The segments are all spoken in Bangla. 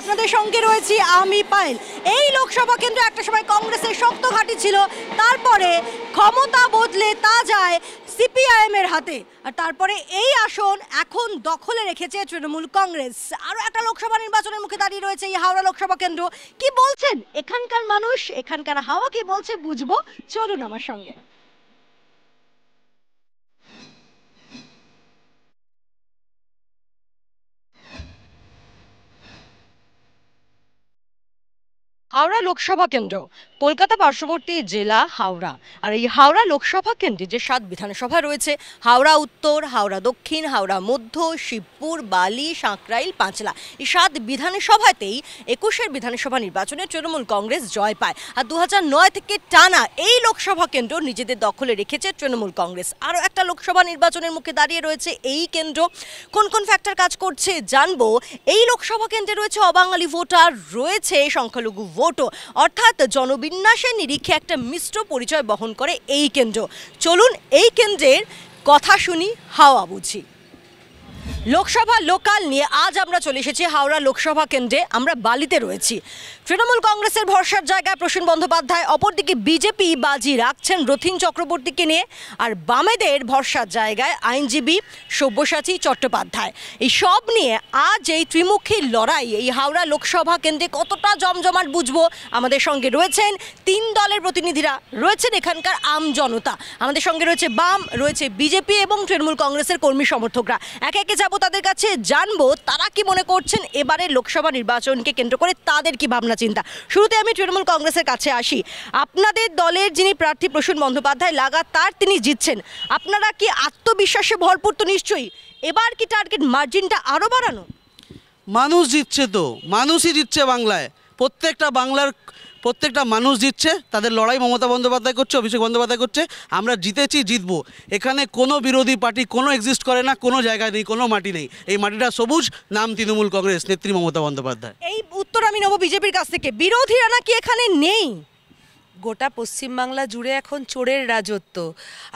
আপনাদের সঙ্গে রয়েছি আমি পায়েল। এই লোকসভা কেন্দ্র একটা সময় কংগ্রেসের শক্ত ঘাঁটি ছিল, তারপরে ক্ষমতা বদলে তা যায় সিপিআইএম এর হাতে, আর তারপরে এই আসন এখন দখলে রেখেছে তৃণমূল কংগ্রেস। আরো একটা লোকসভা নির্বাচনের মুখে দাঁড়িয়ে রয়েছে এই হাওড়া লোকসভা কেন্দ্র। কি বলছেন এখানকার মানুষ, এখানকার হাওয়া কি বলছে বুঝবো, চলুন আমার সঙ্গে। হাওড়া লোকসভা কেন্দ্র কলকাতা পার্শ্ববর্তী জেলা হাওড়া, আর এই হাওড়া লোকসভা কেন্দ্রে যে 7 বিধানসভা রয়েছে, হাওড়া উত্তর, হাওড়া দক্ষিণ, হাওড়া মধ্য, শিবপুর, বালি, সাঁকরাইল, পাঁচলা, এই 7 বিধানসভাতেই 21 বিধানসভা নির্বাচনে তৃণমূল কংগ্রেস জয় পায়। আর 2009 থেকে টানা এই লোকসভা কেন্দ্র নিজেদের দখলে রেখেছে তৃণমূল কংগ্রেস। আরও একটা লোকসভা নির্বাচনের মুখে দাঁড়িয়ে রয়েছে এই কেন্দ্র। কোন কোন ফ্যাক্টর কাজ করছে জানবো। এই লোকসভা কেন্দ্রে রয়েছে অবাঙালি ভোটার, রয়েছে সংখ্যালঘু ভোটও, অর্থাৎ জনবিন্যাসের নিরিখে একটা মিশ্র পরিচয় বহন করে এই কেন্দ্র। চলুন এই কেন্দ্রের কথা শুনি, হাওয়া বুঝি। লোকসভা লোকাল নিয়ে আজ আমরা চলে এসেছি হাওড়া লোকসভা কেন্দ্রে। আমরা বালিতে রয়েছি। তৃণমূল কংগ্রেসের ভরসার জায়গায় প্রসূন বন্দ্যোপাধ্যায়, অপরদিকে বিজেপি বাজি রাখছেন রথীন চক্রবর্তীকে নিয়ে, আর বামেদের ভরসার জায়গায় আইনজীবী সব্যসাচী চট্টোপাধ্যায়। এই সব নিয়ে আজ এই ত্রিমুখী লড়াই এই হাওড়া লোকসভা কেন্দ্রে কতটা জমজমাট বুঝবো। আমাদের সঙ্গে রয়েছেন 3 দলের প্রতিনিধিরা, রয়েছেন এখানকার আম জনতা, আমাদের সঙ্গে রয়েছে বাম, রয়েছে বিজেপি এবং তৃণমূল কংগ্রেসের কর্মী সমর্থকরা। একে একে যাবো তাদের কাছে, জানবো তারা কি মনে করছেন এবারে লোকসভা নির্বাচনকে কেন্দ্র করে, তাদের কি ভাবনা চিন্তা। শুরুতে আমি তৃণমূল কংগ্রেসের কাছে আসি। আপনাদের দলের যিনি প্রার্থী প্রসূন বন্দ্যোপাধ্যায়, লাগাতার তিনি জিতছেন, আপনারা কি আত্মবিশ্বাসে ভরপুর? তো নিশ্চয়ই। এবার কি টার্গেট মার্জিনটা আরো বাড়ানো? মানুষ জিতছে, তো মানুষই জিতছে বাংলায়। প্রত্যেকটা মানুষ জিতছে। তাদের লড়াই মমতা বন্দ্যোপাধ্যায় করছে, অভিষেক বন্দ্যোপাধ্যায় করছে। আমরা জিতেছি, জিতবো। এখানে কোনো বিরোধী পার্টি কোনো এক্সিস্ট করে না, কোনো জায়গায় নেই, কোনো মাটি নেই। এই মাটিটা সবুজ, নাম তৃণমূল কংগ্রেস, নেত্রী মমতা বন্দ্যোপাধ্যায়। এই উত্তর আমি নেব বিজেপির কাছ থেকে। বিরোধীরা নাকি এখানে নেই? গোটা পশ্চিমবাংলা জুড়ে এখন চোরের রাজত্ব,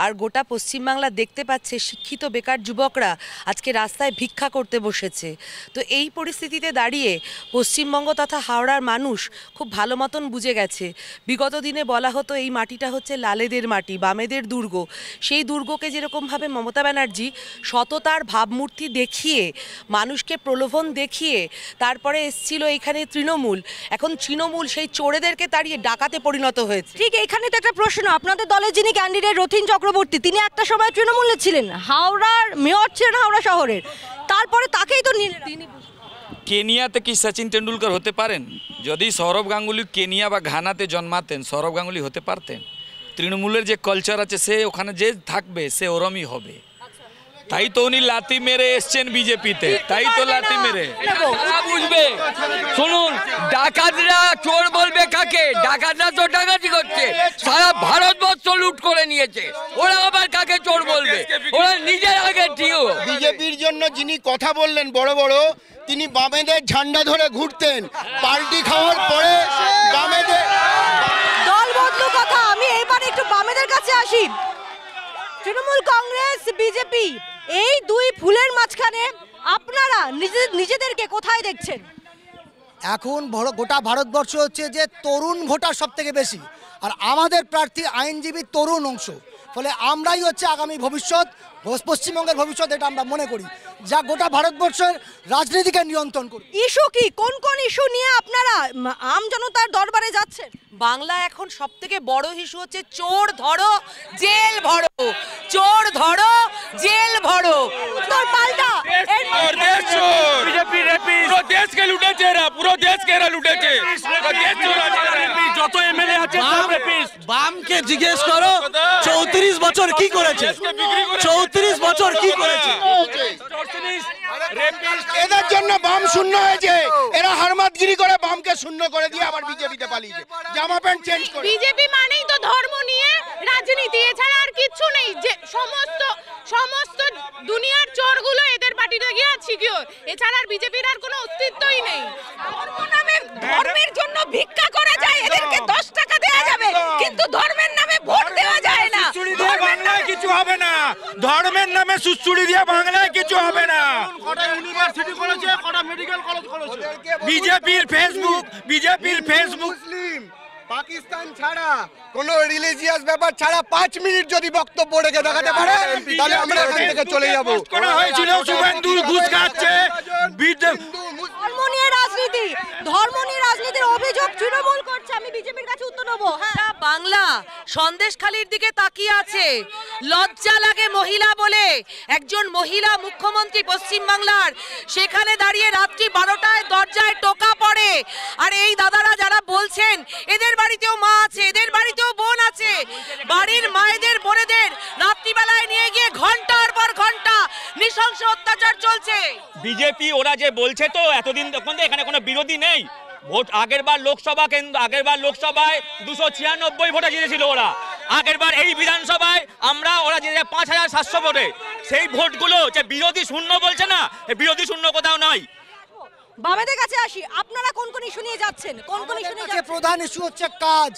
আর গোটা পশ্চিমবাংলা দেখতে পাচ্ছে শিক্ষিত বেকার যুবকরা আজকে রাস্তায় ভিক্ষা করতে বসেছে। তো এই পরিস্থিতিতে দাঁড়িয়ে পশ্চিমবঙ্গ তথা হাওড়ার মানুষ খুব ভালো মতন বুঝে গেছে। বিগত দিনে বলা হতো এই মাটিটা হচ্ছে লালেদের মাটি, বামেদের দুর্গ। সেই দুর্গকে যেরকমভাবে মমতা ব্যানার্জি সততার ভাবমূর্তি দেখিয়ে, মানুষকে প্রলোভন দেখিয়ে তারপরে এসছিল এখানে তৃণমূল, এখন তৃণমূল সেই চোরেদেরকে তাড়িয়ে ডাকাতে পরিণত হয়েছে। ঠিক এখানে তো একটা প্রশ্ন, আপনাদের দলের যিনি ক্যান্ডিডেট রথীন চক্রবর্তী, তিনি একটা সময় তৃণমূলে ছিলেন, হাওড়ার মেয়র ছিলেন হাওড়া শহরের, তারপরে তাকেই তো নিলেন। কেনিয়াতে কি সচিন তেন্ডুলকর হতে পারেন? যদি সৌরভ গাঙ্গুলি কেনিয়া বা ঘানাতে জন্মাতেন, সৌরভ গাঙ্গুলি হতে পারতেন? তৃণমূলের যে কালচার আছে, সে ওখানে যে থাকবে সে ওরমই হবে। তাই তো উনি লাথি মেরে এসছেন বিজেপিতে, তাই তো লাথি মেরে। বুঝবে, শুনুন, ডাকাতরা চোর বলবে কাকে? ডাকাতরা তো ডাকাতি করছে, সারা ভারতবর্ষ লুট করে নিয়েছে, ওরা আবার কাকে চোর বলবে? ওরা নিজের আগে ঠিক। বিজেপির জন্য যিনি কথা বললেন বড় বড়, তিনি বামেদের ঝান্ডা ধরে ঘুরতেন। পাল্টি খাওয়ার পরে বামেদের দল বদলু কথা। আমি এবার একটু বামেদের কাছে আসি। তৃণমূল কংগ্রেস, বিজেপি, এই দুই ফুলের মাঝখানে আপনারা নিজেদেরকে কোথায় দেখছেন? এখন গোটা ভারতবর্ষ হচ্ছে যে তরুণ ভোটার সব থেকে বেশি, আর আমাদের প্রার্থী আইনজীবী তরুণ অংশ, ফলে আমরাই হচ্ছে আগামী ভবিষ্যৎ, পশ্চিমবঙ্গের ভবিষ্যৎ, এটা আমরা মনে করি, যা গোটা ভারতবর্ষের রাজনীতিকে নিয়ন্ত্রণ করি। ইস্যু কি, কোন কোন ইস্যু নিয়ে আপনারা আম জনতার দরবারে যাচ্ছেন? বাংলা এখন সব থেকে বড় ইস্যু হচ্ছে চোর ধরো জেল ভরো, চোর ধরো জেল ভরো। উত্তর পাল্টা, বিজেপি রেপিস্ট, পুরো দেশকে লুটেছে এরা, পুরো দেশকে এরা লুটেছে। যত এমএলএ আছে সব রেপিস্ট। বামকে জিজ্ঞেস করো 34 বছর কি করেছে, 34 বছর কি করেছে। এদের জন্য বাম শূন্য হয়েছে। এরা হারমাতগিরি করে বামকে শূন্য করে দিয়ে আবার বিজেপিতে পালিয়েছে, জামা প্যান্ট চেঞ্জ করে। বিজেপি মানেই তো ধর্ম নিয়ে রাজনীতি, এছাড়া আর কিচ্ছু নেই। যে সমস্ত দুনিয়ার চোরগুলো এদের পার্টিতে গিয়ে সিকিউর, এছাড়া আর বিজেপির আর কোনো অস্তিত্বই নেই। ধর্মের জন্য ভিক্ষা করা যায়, এদেরকে 10 টাকা দেওয়া যাবে, কিন্তু ধর্মের নামে ভোট দেওয়া যায় না। বাংলায় কিছু হবে না, ধর্মের নামে সুশ্রুড়ি দিয়ে বাংলায় কিছু হবে না। না। কটা ইউনিভার্সিটি করেছে, কটা মেডিকেল কলেজ করেছে। বিজেপির ফেসবুক মুসলিম পাকিস্তান ছাড়া কোন রিলিজিয়াস ব্যাপার ছাড়া 5 মিনিট যদি বক্তব্য রেখে দেখাতে পারে তাহলে আমরা এখান থেকে চলে যাব। করা হয়েছিল শুভেন্দু ঘুষ খাচ্ছে। ধর্ম নিয়ে রাজনীতির অভিযোগ তৃণমূল করছে। আমি বিজেপির কাছে উত্তর নেবো। সারা বাংলা সন্দেশখালির দিকে তাকিয়ে আছে। লজ্জা লাগে মহিলা বলে, একজন মহিলা মুখ্যমন্ত্রী পশ্চিম বাংলার, সেখানে দাঁড়িয়ে রাত্রি 12টায় দরজায় টোকা পড়ে। আর এই দাদারা যারা বলছেন এদের বাড়িতেও মা আছে, এদের বাড়িতেও বোন আছে, বাড়ির মায়েদের বোনেদের রাত্রিবেলায় নিয়ে গিয়ে ঘন্টার পর ঘন্টা নৃশংস অত্যাচার চলছে। বিজেপি ওরা যে বলছে, তো এতদিন তখন এখানে কোনো বিরোধী নেই। ভোট আগেরবার লোকসভায় 296 ভোটে জিতেছিল ওরা। আগেরবার এই বিধানসভায় ওরা জিতেছে 5700 ভোটে। সেই ভোটগুলো যে বিরোধী শূন্য বলছে না, বিরোধী শূন্য কোথাও নয়। বামেদের কাছে আসি, আপনারা কোন কোন ইস্যু নিয়ে যাচ্ছেন? কোন কোন ইস্যু নিয়ে যাচ্ছেন? প্রধান ইস্যু হচ্ছে কাজ।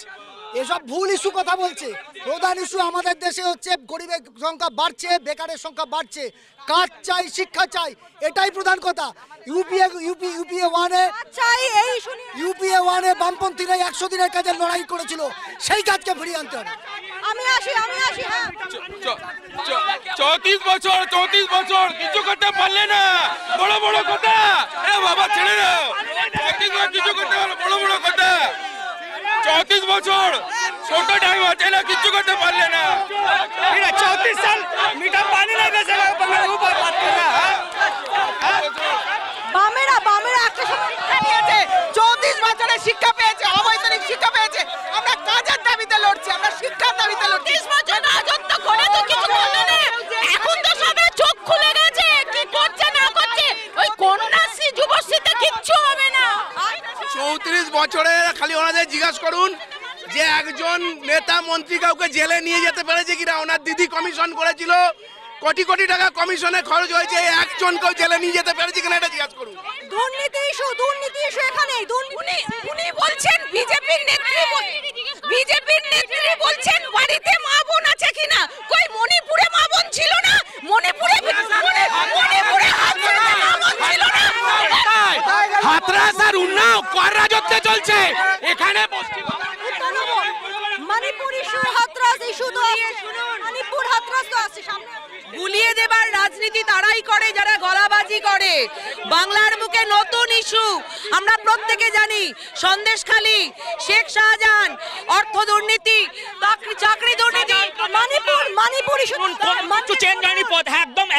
এসব ভুল ইস্যু কথা বলছে। প্রধান ইস্যু আমাদের দেশে হচ্ছে গরিবের সংখ্যা বাড়ছে, বেকারের সংখ্যা বাড়ছে, কাজ চাই, শিক্ষা চাই, এটাই প্রধান কথা। ইউপিএ 1-এ চাই এই ইস্যু নিয়ে। ইউপিএ 1-এ বামপন্থীরা 100 দিনের কাজের লড়াই করেছিল, সেই কাজকে ফিরিয়ে আনতে হবে। আমি আসি হ্যাঁ। 34 বছর কিছু করতে পারলে না, বড় বড় কথা। এ বাবা ছেড়ে দাও, 34 বছর কিছু করতে পারলে বড় কথা। 34 বছর ছোট টাইম আছে না, কিছু করতে পারলে না। 34 সাল মিঠা পানি नहीं दे सका, ऊपर बात कर रहा है। বামেরা একটা সময় শিক্ষা নিয়েছে, 34 বছরে শিক্ষা পেয়েছে, অবৈতনিক শিক্ষা পেয়েছে। আমরা কাজের দাবিতে লড়ছি, আমরা শিক্ষার দাবিতে লড়ছি। 30 বছর রাজত্ব করে তো কিছু করলো না। এখন তো সবার চোখ খুলে গেছে, কি করছে না করছে। ওই কন্যাশ্রী, যুবশ্রীতে কিচ্ছু হবে না। 34 বছরে খালি ওনাদের জিজ্ঞাসা করুন যে একজন নেতা মন্ত্রী কাউকে জেলে নিয়ে যেতে পেরেছে কিনা। ওনার দিদি কমিশন করেছিল, কোটি কোটি টাকা কমিশনে খরচ হয়েছে, একজনকেও জেলে নিয়ে যেতে পেরেছে কিনা এটা জিজ্ঞাসা করুন। দুর্নীতি ইস্যু এখানেই। উনি বলছেন বিজেপির নেত্রী বলছেন বাড়িতে মা বোন আছে কিনা। কই মণিপুরে মা বোন ছিল না? মণিপুরে হাতরাস আর উন্নাও কর রাজত্বে চলছে এখানে। মণিপুর ইস্যু, হাতরাস ইস্যু তো মণিপুর হাতরাস তো আছে সামনে। গুলিয়ে দেবার রাজনীতি তারাই করে যারা গলাবাজি করে। বাংলার বুকে নতুন ইস্যু আমরা প্রত্যেকে জানি, সন্দেশখালি, শেখ শাহজাহান, অর্থ দুর্নীতি, চাকরি দুর্নীতি। মণিপুর ইস্যু কিছু চেঞ্জ হয়নি, পথ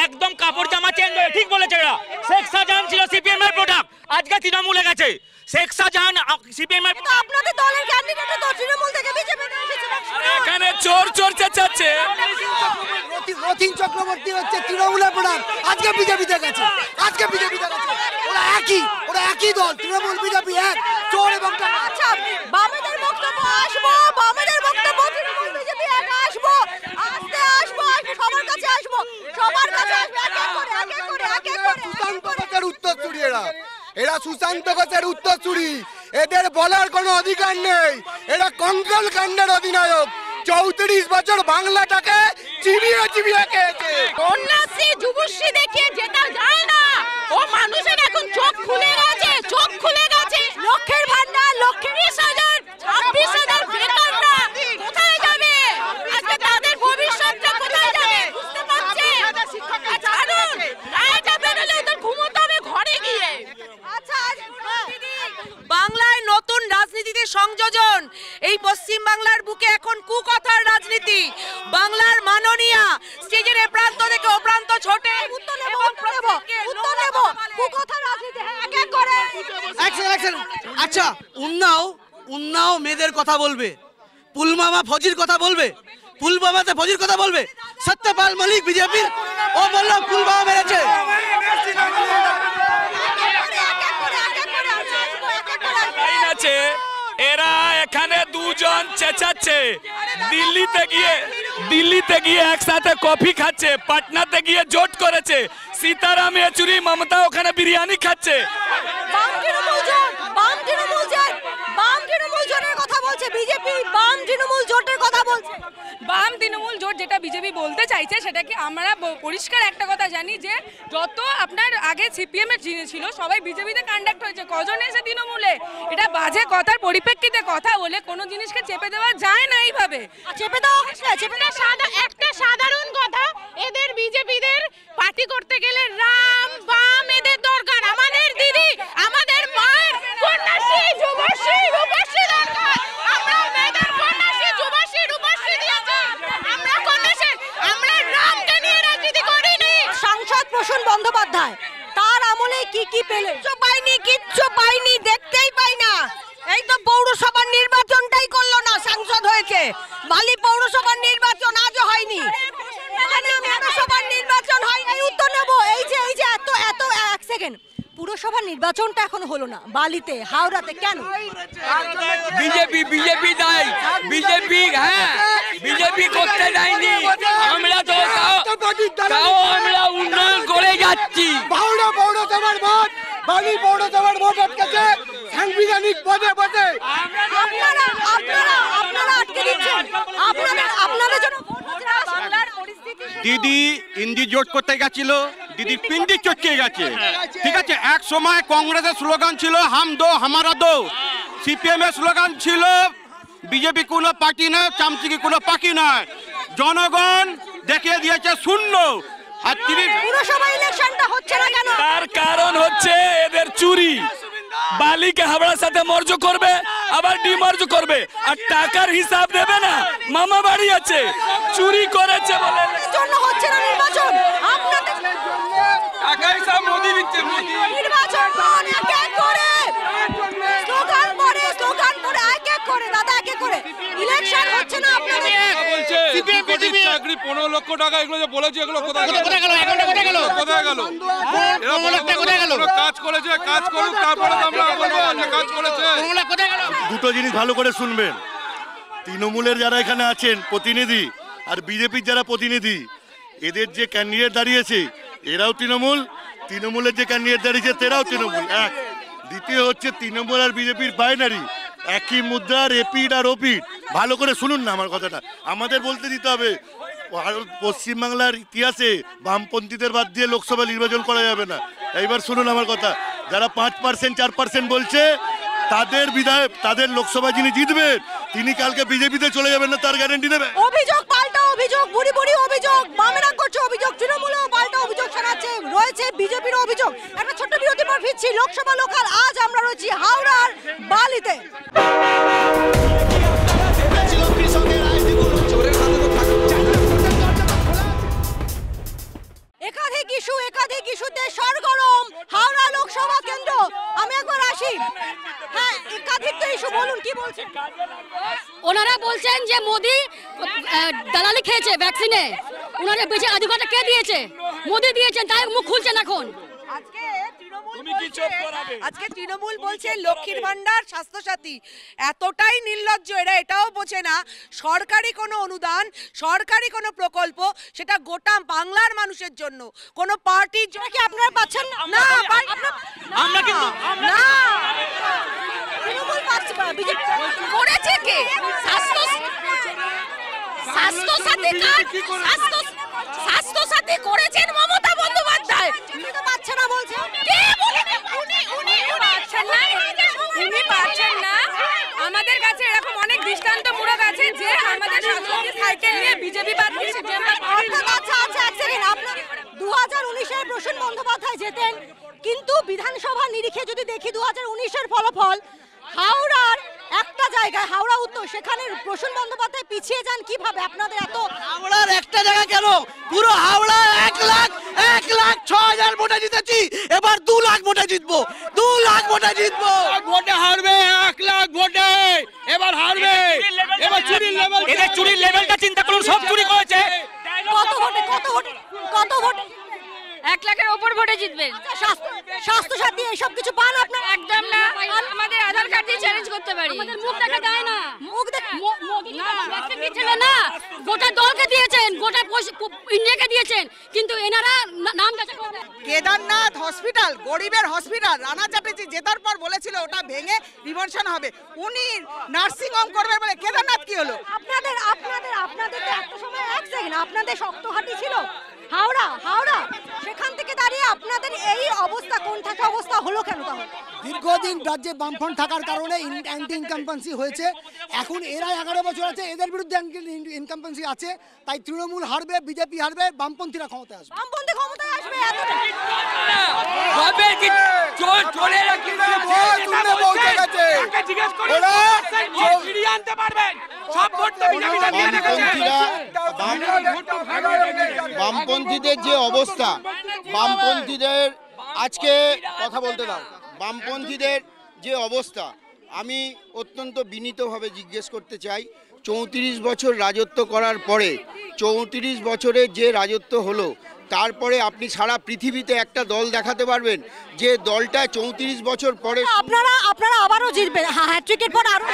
একদম কাপড় জামা চেঞ্জ হয়ে, ঠিক বলেছে এরা। শেখ শাহজাহান ছিল সিপিএম এর প্রোডাক্ট, আজকে তৃণমূলে গেছে। শেখ শাহজাহান সিপিএম এর, আপনাদের দলের ক্যান্ডিডেট তো তৃণমূল থেকে বিজেপিতে এসেছে। এখানে চোর চেঁচাচ্ছে। রথিন চক্রবর্তী হচ্ছে তৃণমূলের প্রধান, আজকে বিজেপিতে গেছে। ওরা একই দল, তৃণমূল বিজেপি এক, চোর এবং আচ্ছা, বামেদের বক্তব্য আসবো, তৃণমূল বিজেপি এক আসবো, সবার কাছে আসবো, একে করে। সুশান্ত ঘোষের উত্তরসূরি এরা সুশান্ত ঘোষের উত্তরসূরি। এদের বলার কোনো অধিকার নেই। এরা কঙ্কাল কাণ্ডের অধিনায়ক। 34 বছর বাংলাটাকে চিবিয়ে খেয়েছে। কন্যাশ্রী, যুবশ্রী দেখিয়ে যেটা যায় না, ও মানুষের এখন চোখ খুলে গেছে। লক্ষের ভান্ডার, 20,000, 26,000 বেকাররা কোথায় যাবে? আজকে তাদের ভবিষ্যৎটা কোথায় যাবে বুঝতে পারছে। ছাড়ুন, রায়টা বেরোলে ওদের ঘুমোতে হবে ঘরে গিয়ে। আচ্ছা, বাংলায় নতুন রাজনীতিতে সংযোজন। এই পশ্চিম বাংলার বুকে এখন কুকথার রাজনীতি। বাংলার মাননীয়া স্টেজের এ প্রান্ত থেকে ও প্রান্ত ছোটে। উত্তর নেব। কুকথার রাজনীতি এক করে। আচ্ছা, উন্নাও মেয়েদের কথা বলবে, পুলওয়ামা ফজির কথা বলবে, পুলওয়ামাতে ফজির কথা বলবে। সত্যপাল মলিক বিজেপির, ও বলল পুলওয়ামা মেরেছে। এরা এখানে দুজন চেঁচাচ্ছে, দিল্লিতে গিয়ে একসাথে কফি খাচ্ছে, পাটনাতে গিয়ে জোট করেছে, সীতারাম ইয়েচুরি মমতা ওখানে বিরিয়ানি খাচ্ছে। বাম তৃণমূল জোটের কথা বলছে বিজেপি, বাম তৃণমূল জোটের কথা বলছে? বাম তৃণমূল জোট যেটা বিজেপি বলতে চাইছে সেটাকে আমরা পরিষ্কার একটা কথা জানি যে যত আপনার আগে সিপিএম এর ছিল সবাই বিজেপিতে কন্ডাক্ট হয়েছে, কজন এসে তৃণমূলে? এটা বাজে কথার পরিপ্রেক্ষিতে কথা বলে কোনো জিনিসকে চেপে দেওয়া যায় না এইভাবে। চেপে দেওয়া হচ্ছে, চেপে একটা সাধারণ কথা, এদের বিজেপিদের পার্টি করতে গেলে রাম বাম এদের দরকার। আমাদের দিদি, আমাদের মায়ের কন্যাশ্রী, যুবশ্রী, রূপশ্রী দরকার। আমরা মেয়েদের কন্যাশ্রী, যুবশ্রী, রূপশ্রী দিয়েছি। আমরা কন্যাশ্রী, আমরা রামকে নিয়ে রাজনীতি করিনি। সাংসদ প্রসূন বন্দ্যোপাধ্যায় তার আমলে কি কি পেলে? কিচ্ছু পাইনি, দেখতেই পাই না। এই তো পৌরসভার নির্বাচনটাই করলো না, সাংসদ হয়েছে। বালি পৌরসভার নির্বাচন আজও হয়নি, পৌরসভার নির্বাচন হয়। এই উত্তর নেবো, এই যে এত এক সেকেন্ড, পুরসভার নির্বাচনটা এখন হলো না বালিতে, হাওড়াতে, কেন? বিজেপি দেয়, বিজেপি, হ্যাঁ বিজেপি করতে দেয়নি। আমরা তো তাও আমরা উন্নয়ন করে যাচ্ছি। হাওড়া পৌরসভার ভোট, বালি পৌরসভার ভোট আটকেছে সাংবিধানিক পদে বসে। আপনারা আটকে দিচ্ছেন, আপনাদের জন্য বাংলার পরিস্থিতি। দিদি ইন্দি জোট করতে গেছিল, দিদি পিন্ডি চটকে গেছে। ঠিক আছে, এক সময় কংগ্রেসের স্লোগান ছিল হাম দো হামারা দো, সিপিএম এর স্লোগান ছিল বিজেপি কোনো পার্টি না, চামচিকি কোনো পার্টি না। জনগণ দেখিয়ে দিয়েছে শূন্য। আর তিনি পুরসভা ইলেকশনটা হচ্ছে না কেন? তার কারণ হচ্ছে এদের চুরি। বালিকে হাওড়ার সাথে মর্জ করবে, আবার ডিমার্জ করবে, আর টাকার হিসাব দেবে না। মামা বাড়ি আছে, চুরি করেছে বলে জন্য হচ্ছে না নির্বাচন। আপনাদের টাকা হিসাব মোদি দিচ্ছে, মোদি। নির্বাচন কোন এক এক করে স্লোগান পরে এক এক করে, দাদা এক এক করে ইলেকশন হচ্ছে না আপনাদের। বলছে চাকরি 15 লক্ষ টাকা, এগুলো যে বলেছে এগুলো কোথায় গেল? কোথায় গেল? এরা কোথায় গেল? কাজ করেছে, কাজ করুক, তারপরে আমরা বলবো যে কাজ করেছে। দুটো জিনিস ভালো করে শুনবেন। তৃণমূলের যারা এখানে আছেন প্রতিনিধি আর বিজেপির যারা প্রতিনিধি, এদের যে ক্যান্ডিডেট দাঁড়িয়েছে এরাও তৃণমূল, তৃণমূলের যে ক্যান্ডিডেট দাঁড়িয়েছে তেরাও তৃণমূল। এক, দ্বিতীয় হচ্ছে তৃণমূল আর বিজেপির বাইনারি, একই মুদ্রার এপিড আর ওপিড। ভালো করে শুনুন না আমার কথাটা, আমাদের বলতে দিতে হবে। পশ্চিমবাংলার ইতিহাসে বামপন্থীদের বাদ দিয়ে লোকসভা নির্বাচন করা যাবে না। এইবার শুনুন আমার কথা, যারা 5% 4% বলছে তাদের বিধায়ক, তাদের লোকসভা যিনি জিতবেন তিনি কালকে বিজেপিতে চলে যাবেন না, তার গ্যারান্টি দেবে। অভিযোগ পাল্টা অভিযোগ, বুড়ি বুড়ি অভিযোগ, বামেরা করছে অভিযোগ, তৃণমূলও পাল্টা অভিযোগ শোনাচ্ছে, রয়েছে বিজেপির অভিযোগ। একটা ছোট্ট বিরতির পর ফিরছি লোকসভা লোকাল। আজ আমরা রয়েছি হাওড়ার বালিতে। একাধিক ইস্যুতে সরগরম হাওড়া লোকসভা কেন্দ্র। আমি একবার আসি। হ্যাঁ, একাধিক তো ইস্যু, বলুন কি বলছেন? ওনারা বলছেন যে মোদি দালালি খেয়েছে ভ্যাকসিনে, ওনারা বেশি অধিকারটা কে দিয়েছে? মোদি দিয়েছেন, তাই মুখ খুলছেন এখন। আজকে তৃণমূল বলছে লক্ষ্মীর ভান্ডার, স্বাস্থ্যসাথী, এতটাই নির্লজ্জ এরা এটাও বোঝে না সরকারি কোনো অনুদান, সরকারি কোনো প্রকল্প সেটা গোটা বাংলার মানুষের জন্য, কোনো পার্টির জন্য কি আপনারা পাচ্ছেন না? আমরা কিন্তু না, তৃণমূল পাচ্ছে, বিজেপি করেছে কে? স্বাস্থ্যসাথী কার্ড, স্বাস্থ্যসাথী করেছেন মমতা বন্দ্যোপাধ্যায়। উনি তো পাচ্ছে না বলছে। কে বলে? উনি পাচ্ছেন না। আমাদের কাছে এরকম অনেক দৃষ্টান্তমূলক আছে যে আমাদের সাংসদ সাইকেল নিয়ে বিজেপি পার্টি সিপিএম। আচ্ছা এক সেকেন্ড, আপনার 2019-এ প্রসূন বন্দ্যোপাধ্যায় জেতেন, কিন্তু বিধানসভা নিরিখে যদি দেখি 2019-এর ফলাফল, হাওড়ার একটা জায়গায়, হাওড়া উত্তর, সেখানে প্রসূন বন্দ্যোপাধ্যায় পিছিয়ে যান কিভাবে? আপনাদের এত হাওড়ার একটা জায়গা কেন, পুরো হাওড়া 1,06,000 ভোটে জিতেছি, এবার 2 লাখ ভোটে জিতবো, 2 লাখ ভোটে জিতবো। ভোটে হারবে, 1 লাখ ভোটে এবার হারবে। এবার চুরির লেভেল, এদের চুরির লেভেলটা চিন্তা করুন, সব চুরি করেছে। কত ভোটে 1 লাখের ওপর ভোটে জিতবেন। স্বাস্থ্যসাথী এইসব কিছু পান আপনারা? একদম না, আমাদের আধার কার্ড দিয়ে চেঞ্জ করতে পারি। আমাদের মুখ দেখা যায় না, মুখ দেখা মোদি ভ্যাকসিন দিচ্ছিল না, গোটা দলকে দিয়েছেন, গোটা ইন্ডিয়াকে দিয়েছেন, কিন্তু এনারা নাম যাচাই করে। কেদারনাথ হসপিটাল গরিবের হসপিটাল, রানা চ্যাটার্জি জেতার পর বলেছিল ওটা ভেঙে রিভার্সন হবে, উনি নার্সিং হোম করবে বলে কেদারনাথ কি হলো? আপনাদের আপনাদের আপনাদের তো একটা সময় এক সেকেন্ড আপনাদের শক্তহাটি ছিল হাওড়া, হাওড়া সেখান থেকে দাঁড়িয়ে আপনাদের এই অবস্থা, কোন থাকা অবস্থা হলো কেন? তাহলে দীর্ঘদিন রাজ্যে বামফ্রন্ট থাকার কারণে অ্যান্টি ইনকাম্পেন্সি হয়েছে। এখন এরা 11 বছর আছে, এদের বিরুদ্ধে ইনকাম্পেন্সি আছে, তাই তৃণমূল হারবে, বিজেপি হারবে, বামপন্থীরা ক্ষমতায় আসবে। বামপন্থী ক্ষমতায় আসবে এতটা হবে কি চোরেরা কি তুলে পৌঁছে গেছে ওরা ফিরিয়ে আনতে পারবেন সব ভোট তো বামপন্থীদের যে অবস্থা, বামপন্থীদের আজকে কথা বলতে দাও, বামপন্থীদের যে অবস্থা আমি অত্যন্ত বিনীতভাবে জিজ্ঞেস করতে চাই, 34 বছর রাজত্ব করার পরে 34 বছরের যে রাজত্ব হলো, তারপরে আপনি সারা পৃথিবীতে একটা দল দেখাতে পারবেন যে দলটা 34 বছর পরে আপনারা আবারও জিতবেন হ্যাট্রিকের পর আরো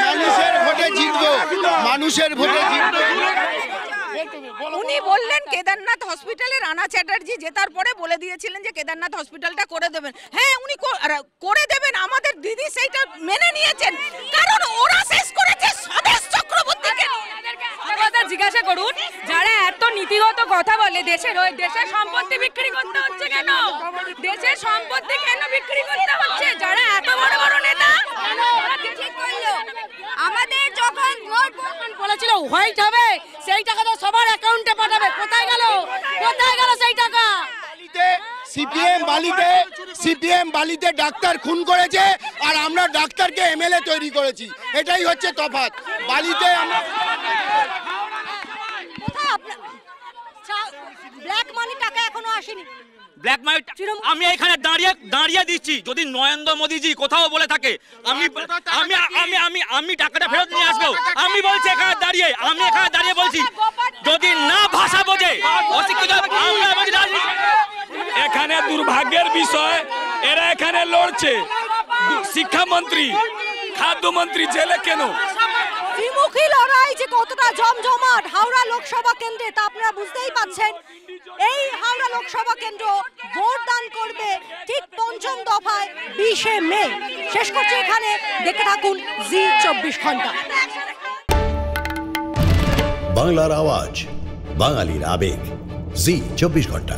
মানুষের ভোটে জিতবো, মানুষের ভোটে জিতবো। উনি বললেন কেদারনাথ হসপিটালে রানা চ্যাটার্জি জেতার পরে বলে দিয়েছিলেন যে কেদারনাথ হসপিটালটা করে দেবেন। হ্যাঁ উনি করে দেবেন, আমাদের দিদি সেইটা মেনে নিয়েছেন, কারণ ওরা শেষ করেছে স্বদেশ চক্রবর্তীকে। কথা জিজ্ঞাসা করুন, যারা এত নীতিগত কথা বলে দেশের সম্পত্তি বিক্রি করতে হচ্ছে কেন? দেশের সম্পত্তি কেন বিক্রি করতে হচ্ছে? যারা এত বড় বড় নেতা ঠিক করলো, আমাদের যখন ভোট বলেছিল হোয়াইট হবে, সেই টাকা তো সবার অ্যাকাউন্টে পাঠাবে, কোথায় গেল? কোথায় গেল সেই টাকা? সিপিএম বালিতে ডাক্তার খুন করেছে আর আমরা ডাক্তারকে এমএলএ তৈরি করেছি, এটাই হচ্ছে তফাৎ। বালিতে আমরা ব্ল্যাক মানি টাকা এখনো আসেনি। ব্ল্যাক মানি আমি এখানে দাঁড়িয়ে দিচ্ছি, যদি নরেন্দ্র মোদীজি কোথাও বলে থাকে আমি আমি আমি আমি আমি টাকাটা ফেরত নিয়ে আসবো, আমি বলছি এখানে দাঁড়িয়ে বলছি, যদি না ভাষা বোঝে অশিক্ষিত আমরা বলছি এখানে দুর্ভাগ্যের বিষয় এরা এখানে লড়ছে, শিক্ষামন্ত্রী খাদ্যমন্ত্রী জেলে কেন? ত্রিমুখী লড়াই যে কতটা জমজমাট হাওড়া লোকসভা কেন্দ্রে তা আপনারা বুঝতেই পাচ্ছেন। এই হাওড়া লোকসভা কেন্দ্র ভোট দান করবে ঠিক ৫ম দফায় 20শে মে। শেষ করছি এখানে, দেখতে থাকুন জি 24 ঘন্টা। বাংলার আওয়াজ, বাঙালির আবেগ, জি 24 ঘন্টা।